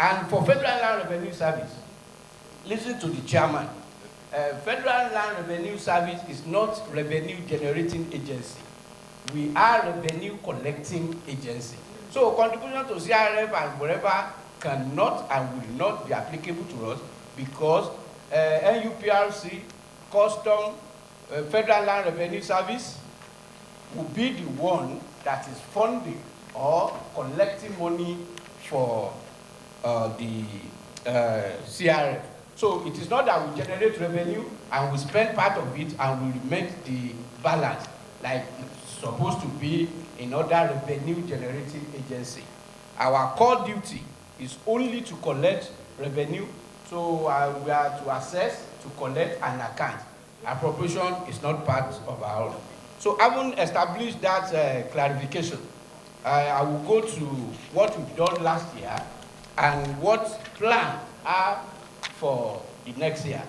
And for Federal Land Revenue Service, listen to the chairman. Federal Land Revenue Service is not revenue generating agency. We are revenue collecting agency. So contribution to CRF and wherever cannot and will not be applicable to us because NUPRC, Custom, Federal Land Revenue Service will be the one that is funding or collecting money for the CRF. So it is not that we generate revenue and we spend part of it and we make the balance like it's supposed to be in other revenue generating agency. Our core duty is only to collect revenue, so we are to assess, to collect and account. Appropriation is not part of our own. So having established that clarification, I will go to what we've done last year and what plans are for the next year.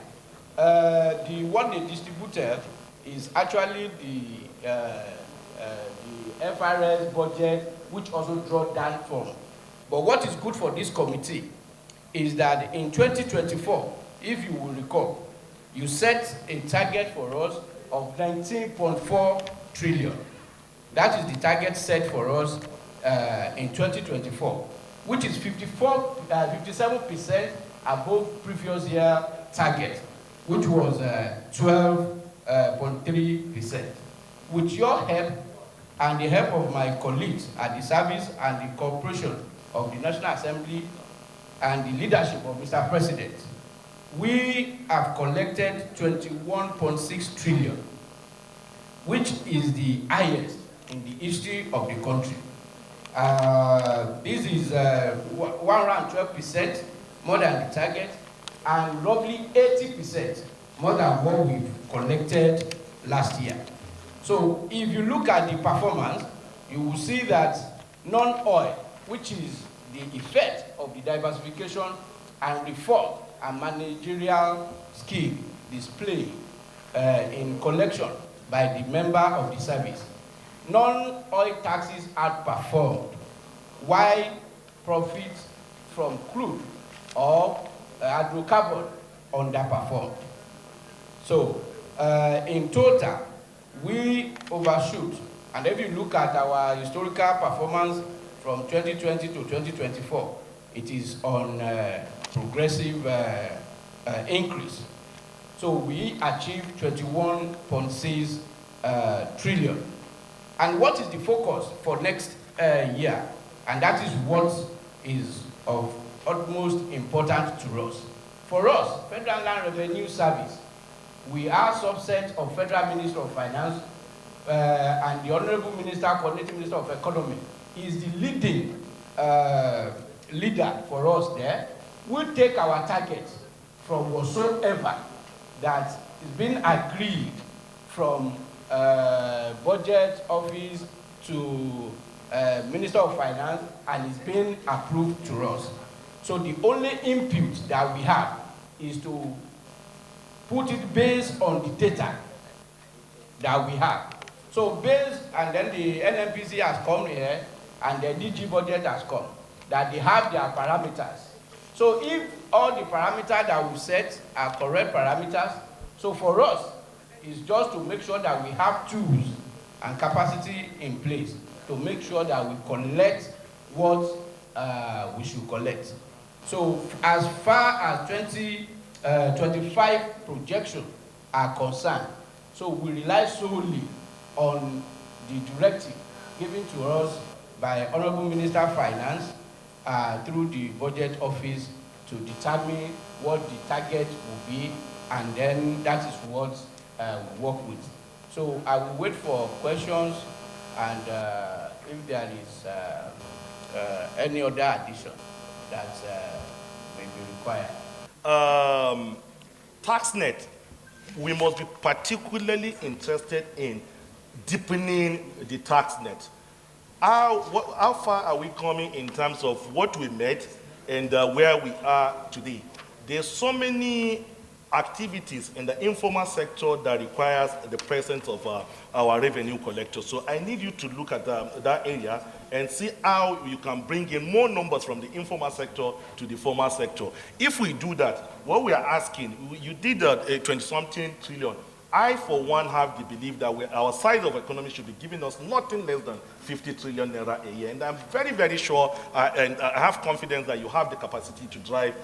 What they distributed is actually the FIRS budget, which also draw down from. But what is good for this committee is that in 2024, if you will recall, you set a target for us of 19.4 trillion. That is the target set for us in 2024, which is 57% above previous year target, which was 12.3%. With your help and the help of my colleagues at the service and the cooperation of the National Assembly and the leadership of Mr. President, we have collected 21.6 trillion, which is the highest in the history of the country. This is 112% more than the target, and roughly 80% more than what we've collected last year. So if you look at the performance, you will see that non-oil, which is the effect of the diversification and reform and managerial skill displayed in collection by the member of the service, non-oil taxes outperformed, while profits from crude or hydrocarbon underperformed. So in total, we overshoot. And if you look at our historical performance from 2020 to 2024, it is on progressive increase. So we achieved 21.6 trillion. And what is the focus for next year? And that is what is of utmost importance to us. For us, Federal Land Revenue Service, we are a subset of Federal Minister of Finance and the Honorable Minister, Coordinating Minister of Economy, is the leading leader for us there. We'll take our target from whatsoever that is being agreed from budget office to Minister of Finance and is being approved to us. So the only input that we have is to put it based on the data that we have. So based, and then the NNPC has come here and the DG budget has come, that they have their parameters. So if all the parameters that we set are correct parameters, so for us, it's just to make sure that we have tools and capacity in place to make sure that we collect what we should collect. So as far as 2025 projections are concerned, so we rely solely on the directive given to us by Honorable Minister of Finance through the Budget Office to determine what the target will be, and then that is what we work with. So I will wait for questions, and if there is any other addition that may be required. TaxNet, we must be particularly interested in deepening the TaxNet. How far are we coming in terms of what we made and where we are today? There's so many activities in the informal sector that requires the presence of our revenue collectors. So I need you to look at that area and see how you can bring in more numbers from the informal sector to the formal sector. If we do that, what we are asking, you did a 20-something trillion. I, for one, have the belief that our size of economy should be giving us nothing less than 50 trillion naira a year. And I'm very, very sure, and I have confidence that you have the capacity to drive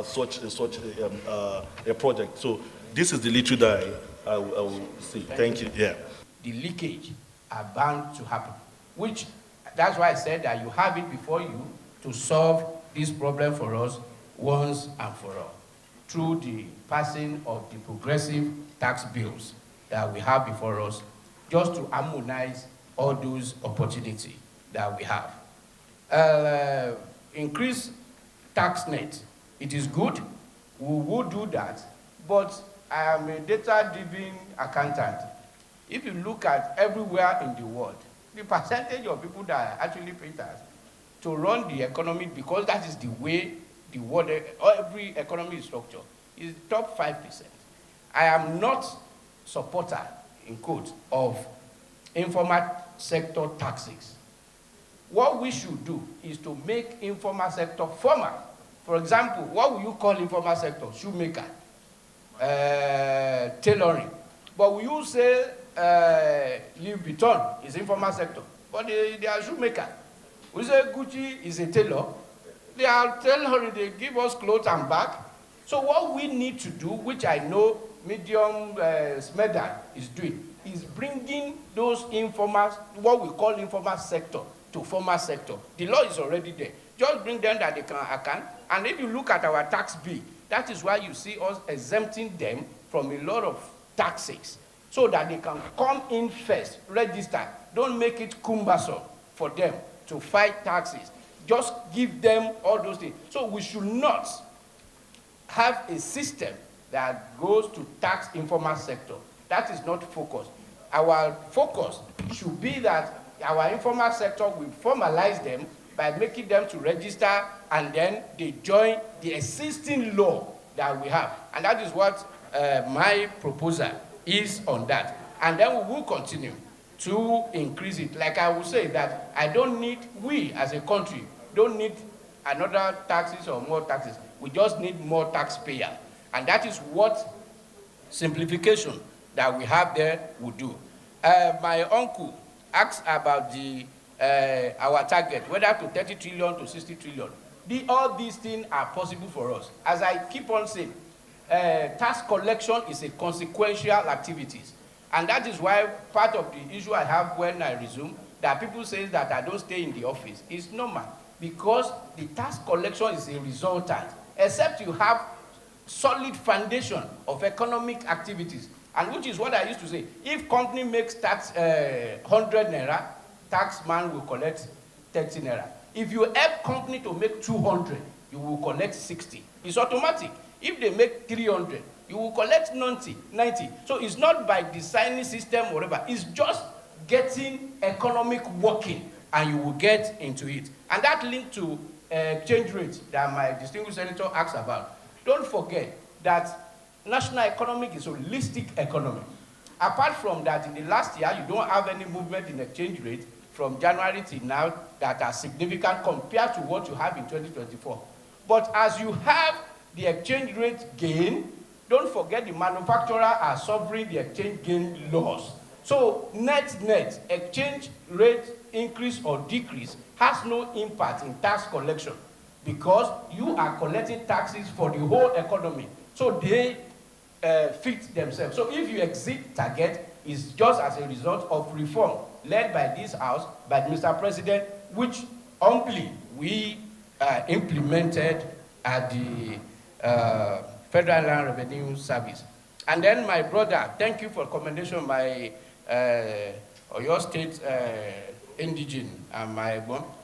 such a project. So this is the little that I will say. Thank you. Yeah. The leakage are bound to happen, which that's why I said that you have it before you to solve this problem for us once and for all through the passing of the progressive tax bills that we have before us, just to harmonize all those opportunities that we have. Increase tax net, it is good, we will do that, but I am a data-driven accountant. If you look at everywhere in the world, the percentage of people that actually pay tax to run the economy, because that is the way the world, every economy is structured, is top 5%. I am not supporter, in quotes, of informal sector taxes. What we should do is to make informal sector formal. For example, what will you call informal sector? Shoemaker, tailoring. But will you say Louis Vuitton is informal sector? But they are shoemaker. We say Gucci is a tailor. They are tailoring, they give us clothes and bag. So what we need to do, which I know Medium Smeda is doing, is bringing those informal, what we call informal sector, to formal sector. The law is already there. Just bring them that they can account. And if you look at our tax bill, that is why you see us exempting them from a lot of taxes, so that they can come in first, register. Don't make it cumbersome for them to fight taxes. Just give them all those things. So we should not have a system that goes to tax informal sector. That is not focus. Our focus should be that our informal sector will formalize them by making them to register, and then they join the existing law that we have. And that is what my proposal is on that. And then we will continue to increase it. Like I will say that I don't need, we as a country don't need another taxes or more taxes. We just need more taxpayer. And that is what simplification that we have there will do. My uncle asked about the our target, whether to 30 trillion to 60 trillion. All these things are possible for us. As I keep on saying, tax collection is a consequential activity. And that is why part of the issue I have when I resume, that people say that I don't stay in the office, is normal. Because the tax collection is a resultant, except you have solid foundation of economic activities. And which is what I used to say, if company makes tax 100 naira, tax man will collect 30 naira. If you help company to make 200, you will collect 60. It's automatic. If they make 300, you will collect 90. So it's not by designing system or whatever, it's just getting economic working, and you will get into it. And that link to exchange rate that my distinguished senator asked about. Don't forget that national economic is a holistic economy. Apart from that, in the last year, you don't have any movement in exchange rate from January till now that are significant compared to what you have in 2024. But as you have the exchange rate gain, don't forget the manufacturer are suffering the exchange gain loss. So net exchange rate increase or decrease has no impact in tax collection, because you are collecting taxes for the whole economy. So they fit themselves. So if you exceed target, it's just as a result of reform led by this House, by Mr. President, which humbly we implemented at the Federal Land Revenue Service. And then my brother, thank you for commendation, my Oyo State indigene and my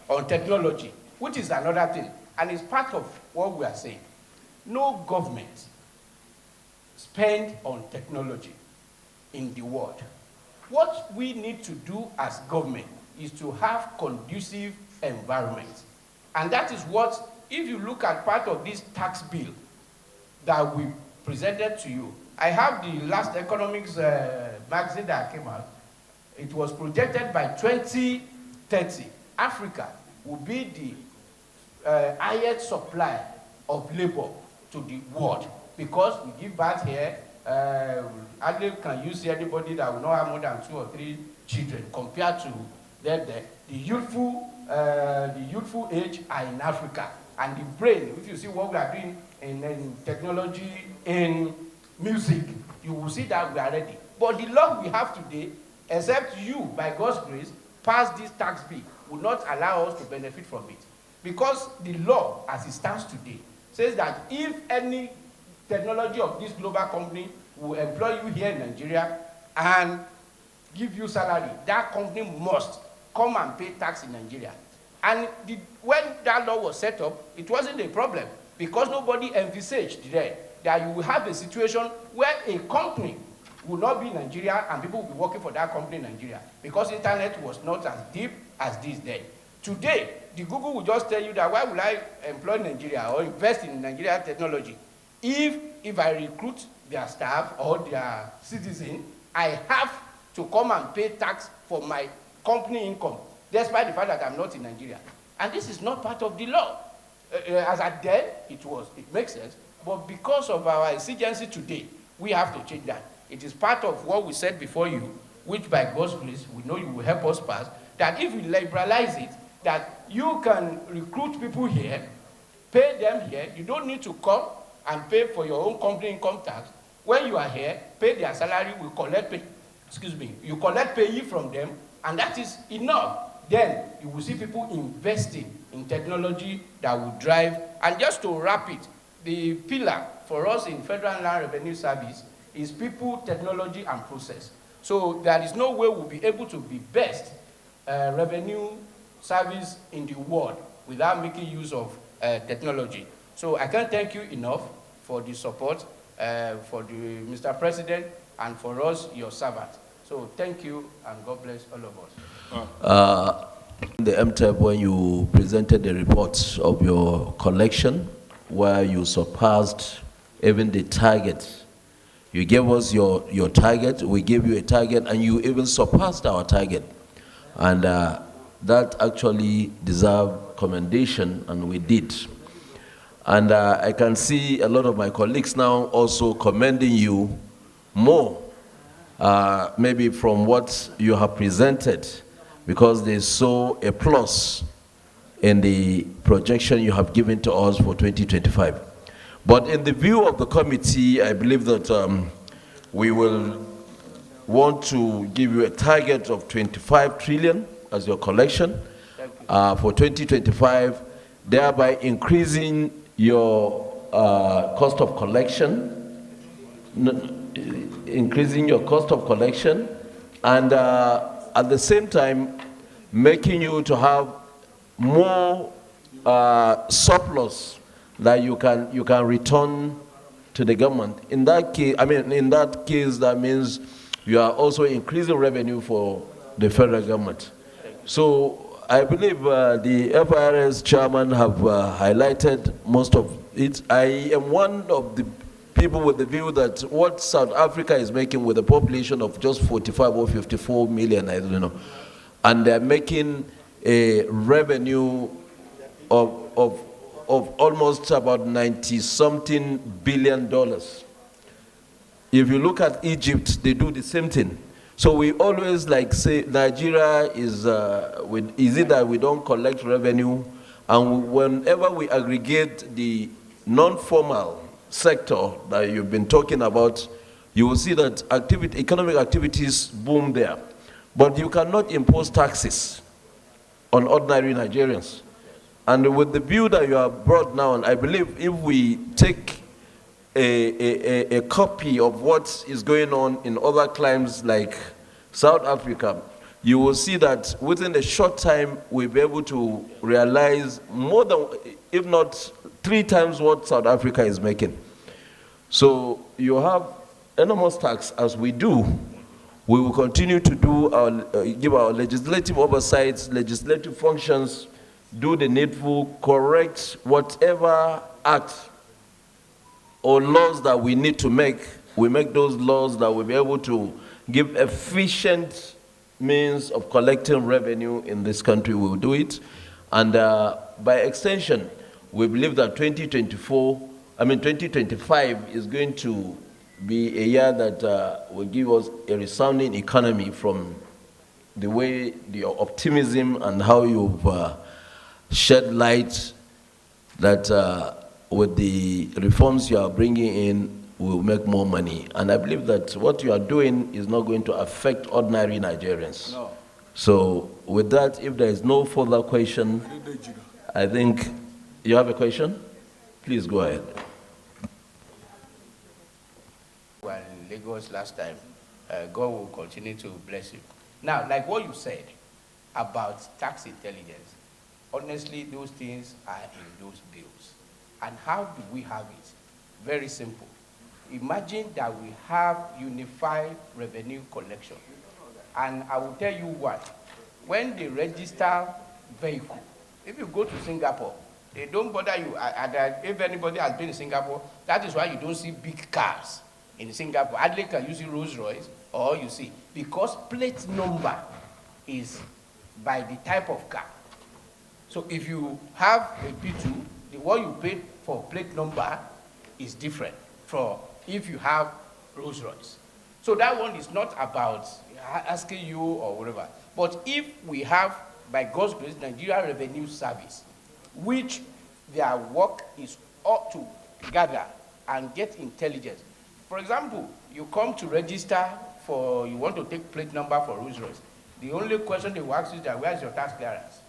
on technology, which is another thing, and it's part of what we are saying. No government spend on technology in the world. What we need to do as government is to have conducive environment. And that is what, if you look at part of this tax bill that we presented to you, I have the last economics magazine that came out. It was projected by 2030 Africa will be the highest supply of labor to the world, because we give birth here. Hardly can you see anybody that will not have more than 2 or 3 children compared to them there. The youthful age are in Africa, and the brain, if you see what we are doing in technology, in music, you will see that we are ready. But the law we have today, except you, by God's grace, pass this tax bill, will not allow us to benefit from it. Because the law, as it stands today, says that if any technology of this global company will employ you here in Nigeria and give you salary, that company must come and pay tax in Nigeria. And when that law was set up, it wasn't a problem, because nobody envisaged there that you will have a situation where a company will not be in Nigeria and people will be working for that company in Nigeria, because internet was not as deep as this then. Today, the Google will just tell you that why would I employ Nigeria or invest in Nigeria technology if I recruit their staff or their citizen, I have to come and pay tax for my company income, despite the fact that I'm not in Nigeria. And this is not part of the law. As at then, it makes sense, but because of our exigency today, we have to change that. It is part of what we said before you, which by God's grace, we know you will help us pass, that if we liberalize it, that you can recruit people here, pay them here, you don't need to come and pay for your own company income tax. When you are here, pay their salary, we collect pay, you collect payee from them, and that is enough. Then you will see people investing in technology that will drive. And just to wrap it, the pillar for us in Federal Land Revenue Service is people, technology, and process. So there is no way we'll be able to be best revenue service in the world without making use of technology. So I can't thank you enough for the support for Mr. President and for us, your servant. So thank you, and God bless all of us. The MTEP, when you presented the reports of your collection, where you surpassed even the target, you gave us your target, we gave you a target, and you even surpassed our target. And that actually deserved commendation, and we did. And I can see a lot of my colleagues now also commending you more, maybe from what you have presented, because they saw a plus in the projection you have given to us for 2025. But in the view of the committee, I believe that we will want to give you a target of 25 trillion as your collection for 2025, thereby increasing your cost of collection, and at the same time making you to have more surplus that you can return to the government. In that case, that means you are also increasing revenue for the federal government. So I believe the FIRS chairman have highlighted most of it. I am one of the people with the view that what South Africa is making with a population of just 45 or 54 million, I don't know, and they're making a revenue of almost about $90-something billion. If you look at Egypt, they do the same thing. So we always like say Nigeria is it that we don't collect revenue, and whenever we aggregate the non-formal sector that you've been talking about, you will see that economic activities boom there. But you cannot impose taxes on ordinary Nigerians. And with the view that you have brought now, I believe if we take a copy of what is going on in other climes like South Africa, you will see that within a short time we'll be able to realize more than, if not 3 times what South Africa is making. So you have enormous tax as we do. We will continue to do give our legislative oversights, legislative functions, do the needful, correct whatever act or laws that we need to make. We make those laws that will be able to give efficient means of collecting revenue in this country, we will do it. And by extension, we believe that 2025 is going to be a year that will give us a resounding economy from the way, the optimism and how you've shed light that with the reforms you are bringing in, we'll make more money. And I believe that what you are doing is not going to affect ordinary Nigerians. No. So with that, if there is no further question, I think you have a question? Please go ahead. Well, in Lagos last time, God will continue to bless you. Now, like what you said about tax intelligence, honestly, those things are in those bills. And how do we have it? Very simple. Imagine that we have unified revenue collection. And I will tell you what, when they register vehicle, if you go to Singapore, they don't bother you. If anybody has been in Singapore, that is why you don't see big cars in Singapore. Hardly can you see Rolls Royce, or you see, because plate number is by the type of car. So if you have a P2, what you paid for plate number is different from if you have Rolls Royce. So that one is not about asking you or whatever. But if we have, by God's grace, Nigeria Revenue Service, which their work is ought to gather and get intelligence. For example, you come to register for, you want to take plate number for Rolls Royce. The only question they will ask you is that, where is your tax clearance?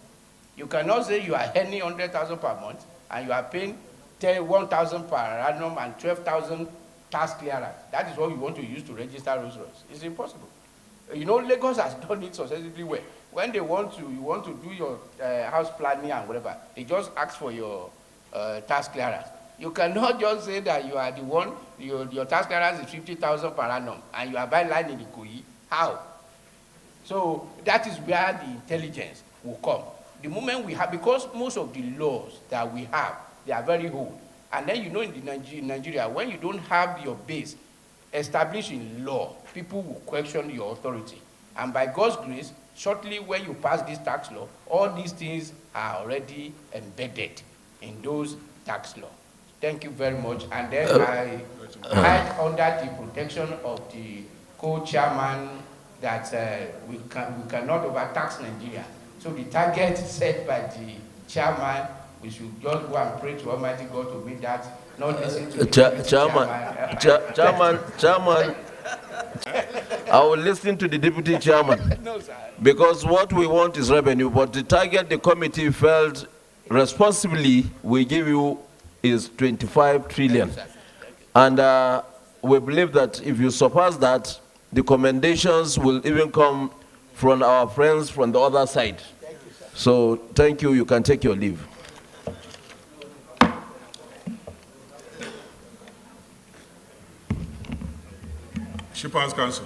You cannot say you are earning 100,000 per month and you are paying 1,000 per annum and 12,000 tax clearance. That is what you want to use to register Rolls Royce. It's impossible. You know, Lagos has done it successfully well. When they want to, you want to do your house planning and whatever, they just ask for your tax clearance. You cannot just say that you are the one, your tax clearance is 50,000 per annum and you are buying land in the Koyi. How? So that is where the intelligence will come. The moment we have, because most of the laws that we have, they are very old. And then you know in Nigeria, when you don't have your base established in law, people will question your authority. And by God's grace, shortly when you pass this tax law, all these things are already embedded in those tax laws. Thank you very much. And then I had under the protection of the co-chairman that we cannot overtax Nigeria. So the target set by the chairman, we should just go and pray to Almighty God to make that, not listen to the chairman. I will listen to the deputy chairman. No, sir. Because what we want is revenue, but the target the committee felt responsibly we give you is 25 trillion. And we believe that if you surpass that, the commendations will even come from our friends from the other side. So thank you, you can take your leave. Shippers Council.